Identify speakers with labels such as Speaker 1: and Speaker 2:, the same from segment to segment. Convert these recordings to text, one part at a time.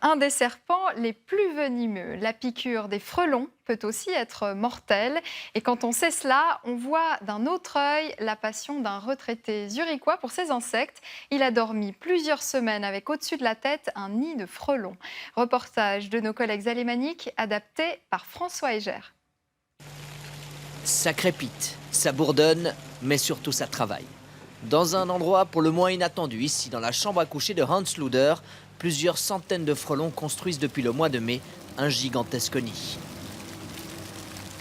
Speaker 1: Un des serpents les plus venimeux, la piqûre des frelons, peut aussi être mortelle. Et quand on sait cela, on voit d'un autre œil la passion d'un retraité zurichois pour ces insectes. Il a dormi plusieurs semaines avec au-dessus de la tête un nid de frelons. Reportage de nos collègues alémaniques, adapté par François Heger.
Speaker 2: Ça crépite, ça bourdonne, mais surtout ça travaille. Dans un endroit pour le moins inattendu, ici dans la chambre à coucher de Hans Luder, plusieurs centaines de frelons construisent depuis le mois de mai un gigantesque nid.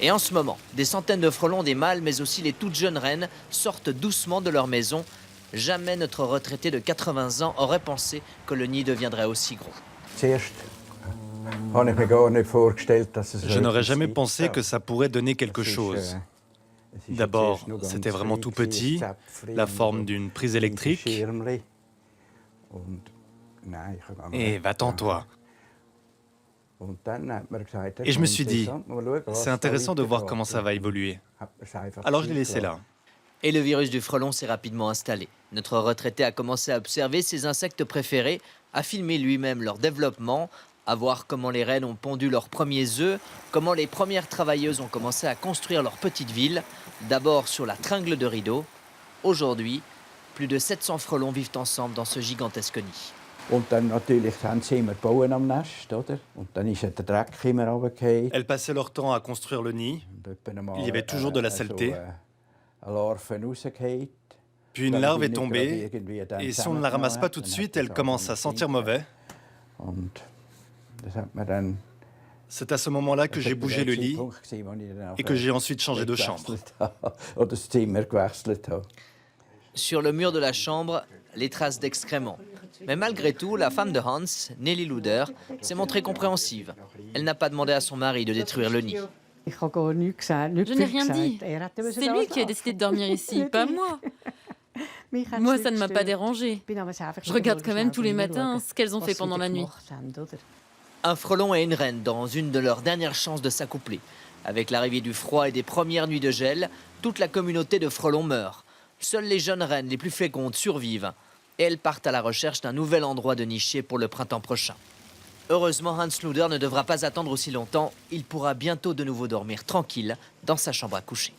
Speaker 2: Et en ce moment, des centaines de frelons, des mâles, mais aussi les toutes jeunes reines, sortent doucement de leur maison. Jamais notre retraité de 80 ans aurait pensé que le nid deviendrait aussi gros.
Speaker 3: Je n'aurais jamais pensé que ça pourrait donner quelque chose. D'abord, c'était vraiment tout petit, la forme d'une prise électrique. Et va-t'en toi. Et je me suis dit, c'est intéressant de voir comment ça va évoluer. Alors je l'ai laissé là.
Speaker 2: Et le virus du frelon s'est rapidement installé. Notre retraité a commencé à observer ses insectes préférés, à filmer lui-même leur développement, à voir comment les reines ont pondu leurs premiers œufs, comment les premières travailleuses ont commencé à construire leur petite ville, d'abord sur la tringle de rideau. Aujourd'hui, plus de 700 frelons vivent ensemble dans ce gigantesque nid.
Speaker 3: Elles passaient leur temps à construire le nid. Il y avait toujours de la saleté. Puis une larve est tombée, et si on ne la ramasse pas tout de suite, elle commence à sentir mauvais. C'est à ce moment-là que j'ai bougé le lit et que j'ai ensuite changé de chambre.
Speaker 2: Sur le mur de la chambre, les traces d'excréments. Mais malgré tout, la femme de Hans, Nelly Luder, s'est montrée compréhensive. Elle n'a pas demandé à son mari de détruire le nid.
Speaker 4: Je n'ai rien dit. C'est lui qui a décidé de dormir ici, pas moi. Moi, ça ne m'a pas dérangée. Je regarde quand même tous les matins ce qu'elles ont fait pendant la nuit.
Speaker 2: Un frelon et une reine dans une de leurs dernières chances de s'accoupler. Avec l'arrivée du froid et des premières nuits de gel, toute la communauté de frelons meurt. Seules les jeunes reines les plus fécondes survivent. Et elles partent à la recherche d'un nouvel endroit de nicher pour le printemps prochain. Heureusement, Hans Luder ne devra pas attendre aussi longtemps. Il pourra bientôt de nouveau dormir tranquille dans sa chambre à coucher.